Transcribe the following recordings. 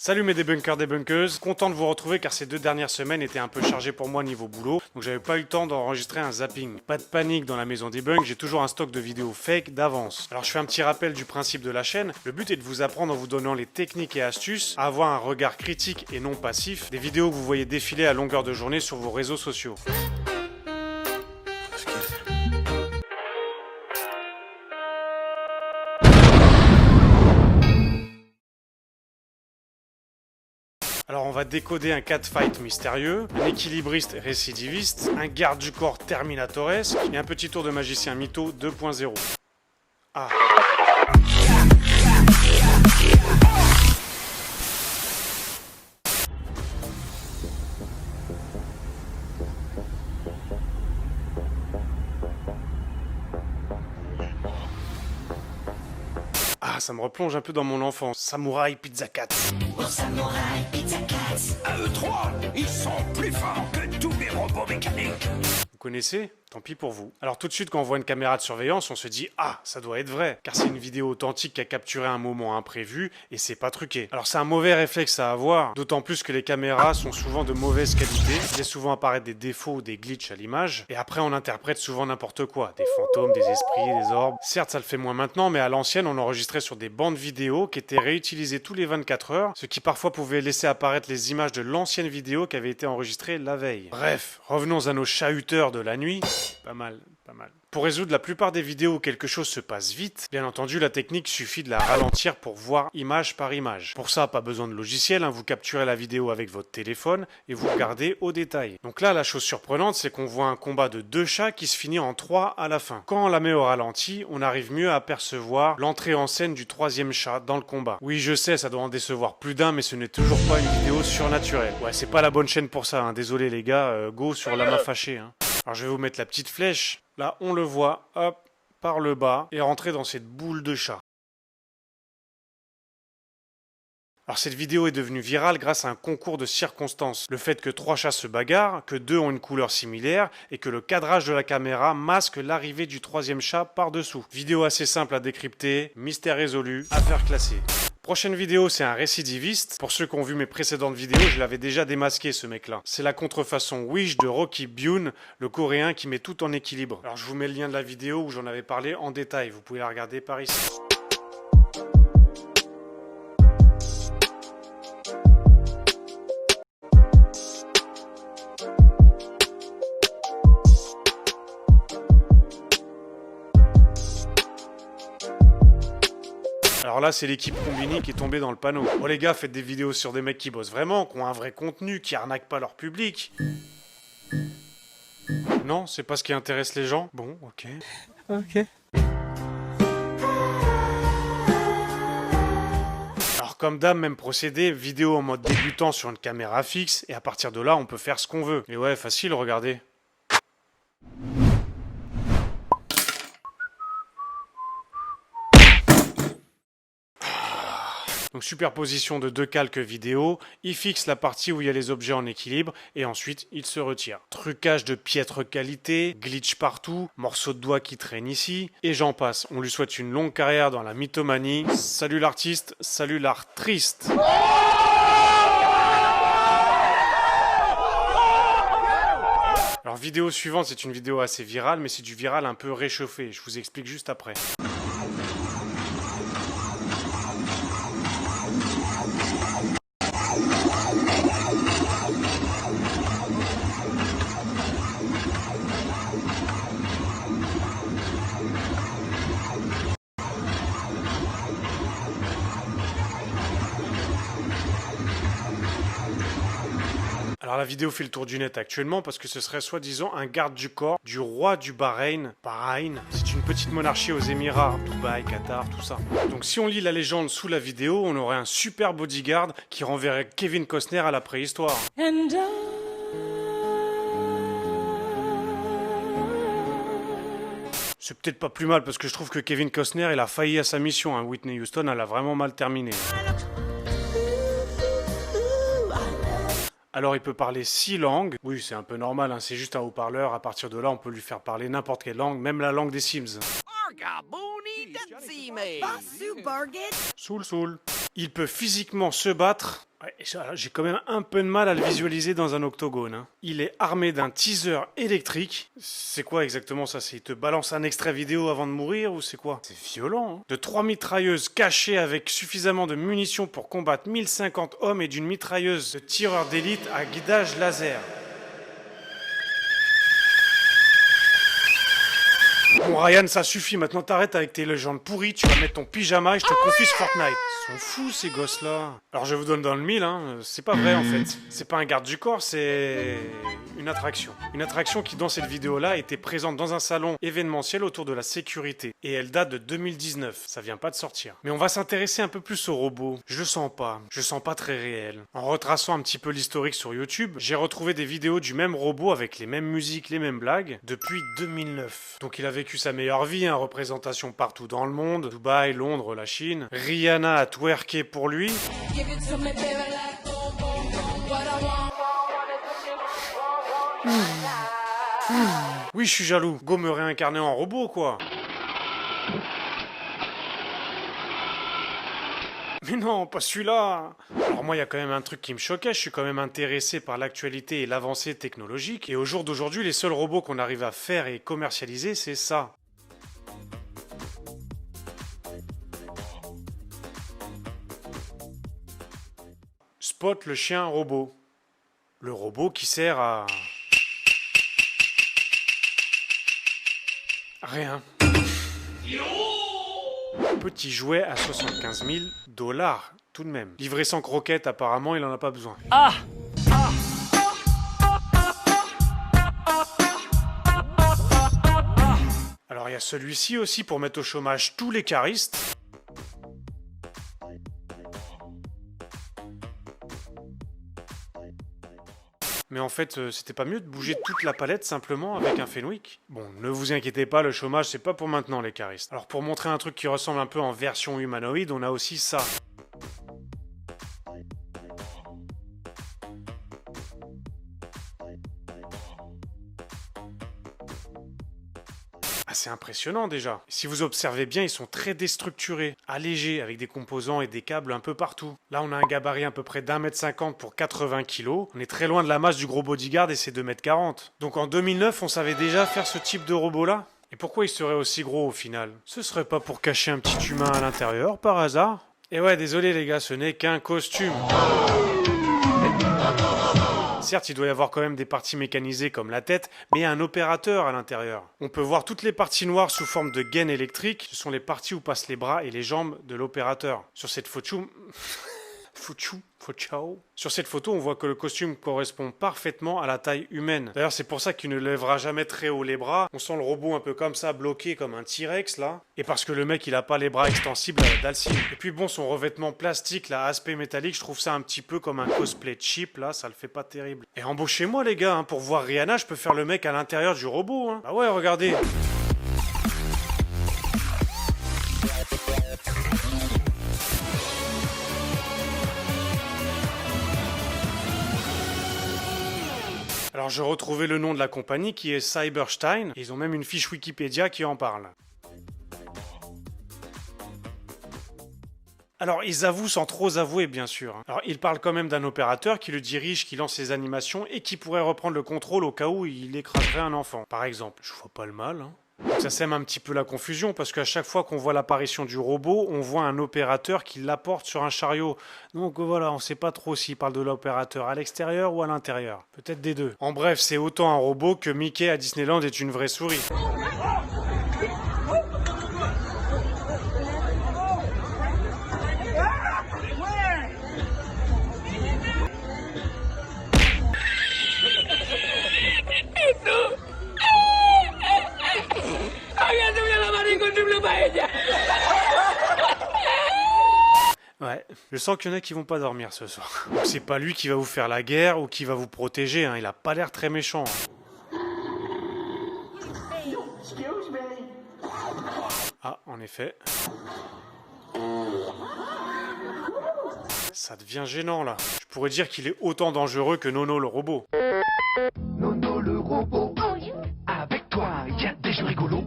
Salut mes débunkers, débunkeuses, content de vous retrouver car ces 2 dernières semaines étaient un peu chargées pour moi niveau boulot, donc j'avais pas eu le temps d'enregistrer un zapping. Pas de panique dans la maison debunk, j'ai toujours un stock de vidéos fake d'avance. Alors je fais un petit rappel du principe de la chaîne, le but est de vous apprendre en vous donnant les techniques et astuces, à avoir un regard critique et non passif, des vidéos que vous voyez défiler à longueur de journée sur vos réseaux sociaux. Alors on va décoder un catfight mystérieux, un équilibriste récidiviste, un garde du corps terminatoresque et un petit tour de magicien mytho 2.0. Ah. Ah, ça me replonge un peu dans mon enfance. Samouraï Pizza Cat. Oh, Samouraï Pizza Cat. À eux trois, ils sont plus forts que tous les robots mécaniques. Vous connaissez? Tant pis pour vous. Alors tout de suite quand on voit une caméra de surveillance, on se dit « Ah, ça doit être vrai !» Car c'est une vidéo authentique qui a capturé un moment imprévu et c'est pas truqué. Alors c'est un mauvais réflexe à avoir, d'autant plus que les caméras sont souvent de mauvaise qualité, il y a souvent apparaître des défauts ou des glitches à l'image, et après on interprète souvent n'importe quoi, des fantômes, des esprits, des orbes. Certes ça le fait moins maintenant, mais à l'ancienne on enregistrait sur des bandes vidéo qui étaient réutilisées tous les 24 heures, ce qui parfois pouvait laisser apparaître les images de l'ancienne vidéo qui avait été enregistrée la veille. Bref, revenons à nos chahuteurs de la nuit. Pas mal, pas mal. Pour résoudre la plupart des vidéos où quelque chose se passe vite, bien entendu la technique suffit de la ralentir pour voir image par image. Pour ça, pas besoin de logiciel, vous capturez la vidéo avec votre téléphone et vous regardez au détail. Donc là, la chose surprenante, c'est qu'on voit un combat de 2 chats qui se finit en 3 à la fin. Quand on la met au ralenti, on arrive mieux à apercevoir l'entrée en scène du 3e chat dans le combat. Oui, je sais, ça doit en décevoir plus d'un, mais ce n'est toujours pas une vidéo surnaturelle. Ouais, c'est pas la bonne chaîne pour ça, désolé les gars, go sur Lama Fâché. Alors je vais vous mettre la petite flèche. Là, on le voit, hop, par le bas, et rentrer dans cette boule de chat. Alors cette vidéo est devenue virale grâce à un concours de circonstances. Le fait que 3 chats se bagarrent, que 2 ont une couleur similaire, et que le cadrage de la caméra masque l'arrivée du 3e chat par-dessous. Vidéo assez simple à décrypter, mystère résolu, affaire classée. Prochaine vidéo, c'est un récidiviste. Pour ceux qui ont vu mes précédentes vidéos, je l'avais déjà démasqué ce mec-là. C'est la contrefaçon Wish de Rocky Byun, le coréen qui met tout en équilibre. Alors je vous mets le lien de la vidéo où j'en avais parlé en détail. Vous pouvez la regarder par ici. Alors là, c'est l'équipe Combini qui est tombée dans le panneau. Oh les gars, faites des vidéos sur des mecs qui bossent vraiment, qui ont un vrai contenu, qui arnaquent pas leur public. Non, c'est pas ce qui intéresse les gens. Bon, ok. Ok. Alors comme d'hab, même procédé, vidéo en mode débutant sur une caméra fixe, et à partir de là, on peut faire ce qu'on veut. Et ouais, facile, regardez. Donc superposition de 2 calques vidéo, il fixe la partie où il y a les objets en équilibre et ensuite il se retire. Trucage de piètre qualité, glitch partout, morceau de doigt qui traîne ici, et j'en passe. On lui souhaite une longue carrière dans la mythomanie. Salut l'artiste, salut l'art triste. Alors vidéo suivante, c'est une vidéo assez virale, mais c'est du viral un peu réchauffé. Je vous explique juste après. Alors la vidéo fait le tour du net actuellement parce que ce serait soi-disant un garde du corps du roi du Bahreïn. Bahreïn, c'est une petite monarchie aux Émirats, Dubaï, Qatar, tout ça. Donc si on lit la légende sous la vidéo, on aurait un super bodyguard qui renverrait Kevin Costner à la préhistoire. C'est peut-être pas plus mal parce que je trouve que Kevin Costner il a failli à sa mission. Whitney Houston elle a vraiment mal terminé. Alors il peut parler 6 langues. Oui, c'est un peu normal, c'est juste un haut-parleur. À partir de là, on peut lui faire parler n'importe quelle langue, même la langue des Sims. Soul. Il peut physiquement se battre Ouais, j'ai quand même un peu de mal à le visualiser dans un octogone. Hein. Il est armé d'un teaser électrique. C'est quoi exactement ça? Il te balance un extrait vidéo avant de mourir ou c'est quoi? C'est violent. Hein. De 3 mitrailleuses cachées avec suffisamment de munitions pour combattre 1050 hommes et d'une mitrailleuse de tireurs d'élite à guidage laser. Bon Ryan, ça suffit, maintenant t'arrêtes avec tes légendes pourries, tu vas mettre ton pyjama et je te confie ce Fortnite. Ils sont fous ces gosses-là. Alors je vous donne dans le mille, hein, c'est pas vrai en fait. C'est pas un garde du corps, c'est une attraction. Une attraction qui dans cette vidéo-là était présente dans un salon événementiel autour de la sécurité. Et elle date de 2019, ça vient pas de sortir. Mais on va s'intéresser un peu plus aux robots. Je le sens pas très réel. En retraçant un petit peu l'historique sur YouTube, j'ai retrouvé des vidéos du même robot avec les mêmes musiques, les mêmes blagues, depuis 2009. Donc il a vécu sa meilleure vie, hein, représentation partout dans le monde, Dubaï, Londres, la Chine. Rihanna a twerké pour lui. Oui, je suis jaloux. Go me réincarner en robot, quoi. Mais non, pas celui-là. Alors moi, il y a quand même un truc qui me choquait. Je suis quand même intéressé par l'actualité et l'avancée technologique. Et au jour d'aujourd'hui, les seuls robots qu'on arrive à faire et commercialiser, c'est ça. Spot le chien robot. Le robot qui sert à... rien. Petit jouet à 75 000 $, tout de même. Livré sans croquette, apparemment, il en a pas besoin. Ah! Alors, il y a celui-ci aussi pour mettre au chômage tous les caristes. Mais en fait, c'était pas mieux de bouger toute la palette simplement avec un Fenwick? Bon, ne vous inquiétez pas, le chômage, c'est pas pour maintenant les caristes. Alors pour montrer un truc qui ressemble un peu en version humanoïde, on a aussi ça. C'est impressionnant déjà. Si vous observez bien, ils sont très déstructurés, allégés, avec des composants et des câbles un peu partout. Là, on a un gabarit à peu près d'1,50 m pour 80 kg. On est très loin de la masse du gros bodyguard et c'est 2,40 m. Donc en 2009, on savait déjà faire ce type de robot-là? Et pourquoi il serait aussi gros au final? Ce serait pas pour cacher un petit humain à l'intérieur, par hasard? Et ouais, désolé les gars, ce n'est qu'un costume. Certes, il doit y avoir quand même des parties mécanisées comme la tête, mais il y a un opérateur à l'intérieur. On peut voir toutes les parties noires sous forme de gaines électriques. Ce sont les parties où passent les bras et les jambes de l'opérateur. Sur cette photo... Sur cette photo, on voit que le costume correspond parfaitement à la taille humaine. D'ailleurs, c'est pour ça qu'il ne lèvera jamais très haut les bras. On sent le robot un peu comme ça, bloqué comme un T-Rex, là. Et parce que le mec, il a pas les bras extensibles à la Dalsim. Et puis bon, son revêtement plastique, là, aspect métallique, je trouve ça un petit peu comme un cosplay cheap, là, ça le fait pas terrible. Et embauchez-moi, les gars, hein, pour voir Rihanna, je peux faire le mec à l'intérieur du robot, hein. Bah ouais, regardez. Alors j'ai retrouvé le nom de la compagnie qui est Cyberstein, et ils ont même une fiche Wikipédia qui en parle. Alors ils avouent sans trop avouer bien sûr. Alors ils parlent quand même d'un opérateur qui le dirige, qui lance ses animations et qui pourrait reprendre le contrôle au cas où il écraserait un enfant. Par exemple, je vois pas le mal, hein. Donc ça sème un petit peu la confusion parce qu'à chaque fois qu'on voit l'apparition du robot, on voit un opérateur qui l'apporte sur un chariot. Donc voilà, on sait pas trop s'il parle de l'opérateur à l'extérieur ou à l'intérieur. Peut-être des deux. En bref, c'est autant un robot que Mickey à Disneyland est une vraie souris. Ouais, je sens qu'il y en a qui vont pas dormir ce soir. C'est pas lui qui va vous faire la guerre ou qui va vous protéger, hein. Il a pas l'air très méchant. Ah, en effet. Ça devient gênant là. Je pourrais dire qu'il est autant dangereux que Nono le robot. Nono le robot. Avec toi, il y a des jeux rigolos.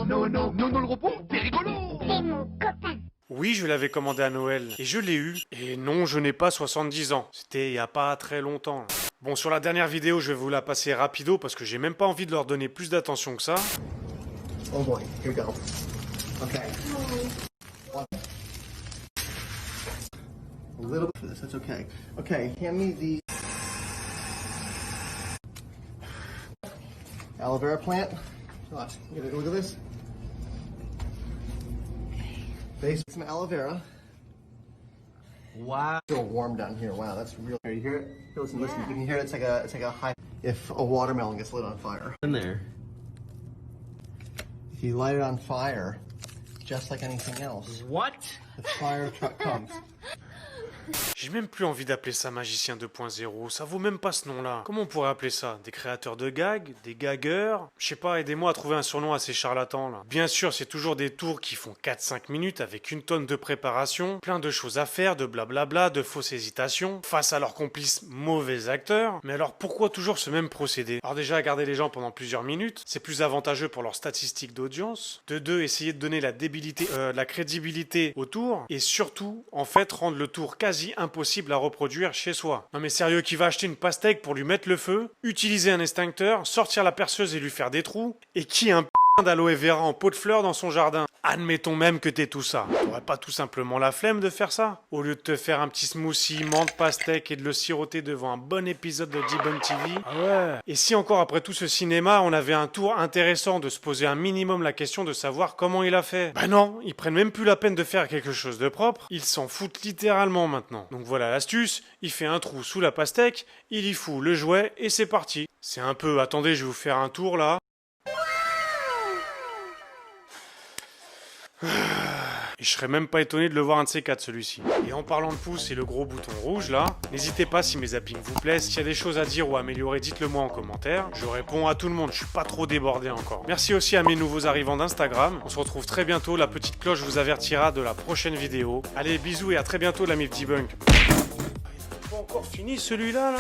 Nono le robot, t'es rigolo. C'est mon copain. Oui, je l'avais commandé à Noël. Et je l'ai eu. Et non, je n'ai pas 70 ans. C'était il y a pas très longtemps. Bon, sur la dernière vidéo, je vais vous la passer rapido parce que j'ai même pas envie de leur donner plus d'attention que ça. Oh boy, here we go. Okay. A little bit for this, that's okay. Okay, hand me the aloe vera plant. Watch, look at this. Base some aloe vera. Wow. Still warm down here. Wow, that's real. You hear it? Listen, listen. You can hear it. It's like a high. If a watermelon gets lit on fire. In there. If you light it on fire, just like anything else, What? the fire truck comes. J'ai même plus envie d'appeler ça Magicien 2.0, ça vaut même pas ce nom-là. Comment on pourrait appeler ça? Des créateurs de gags? Des gagueurs? Je sais pas, aidez-moi à trouver un surnom assez charlatan là. Bien sûr, c'est toujours des tours qui font 4-5 minutes avec une tonne de préparation, plein de choses à faire, de blablabla, de fausses hésitations, face à leurs complices mauvais acteurs. Mais alors pourquoi toujours ce même procédé? Alors déjà, garder les gens pendant plusieurs minutes, c'est plus avantageux pour leurs statistiques d'audience. De deux, essayer de donner la crédibilité au tour. Et surtout, en fait, rendre le tour quasi impossible à reproduire chez soi. Non mais sérieux, qui va acheter une pastèque pour lui mettre le feu, utiliser un extincteur, sortir la perceuse et lui faire des trous, et qui a un d'aloe vera en pot de fleurs dans son jardin? Admettons même que t'aies tout ça. T'aurais pas tout simplement la flemme de faire ça? Au lieu de te faire un petit smoothie, menthe, pastèque et de le siroter devant un bon épisode de Debunk TV? Ah ouais. Et si encore après tout ce cinéma, on avait un tour intéressant de se poser un minimum la question de savoir comment il a fait? Bah non, ils prennent même plus la peine de faire quelque chose de propre, ils s'en foutent littéralement maintenant. Donc voilà l'astuce, il fait un trou sous la pastèque, il y fout le jouet et c'est parti. C'est un peu, attendez, je vais vous faire un tour là. Et je serais même pas étonné de le voir un de ces quatre, celui-ci. Et en parlant de pouce et le gros bouton rouge là, n'hésitez pas si mes zappings vous plaisent, s'il y a des choses à dire ou à améliorer, dites-le moi en commentaire. Je réponds à tout le monde, je suis pas trop débordé encore. Merci aussi à mes nouveaux arrivants d'Instagram. On se retrouve très bientôt, la petite cloche vous avertira de la prochaine vidéo. Allez, bisous et à très bientôt l'ami Debunk. Il n'a pas encore fini celui-là là.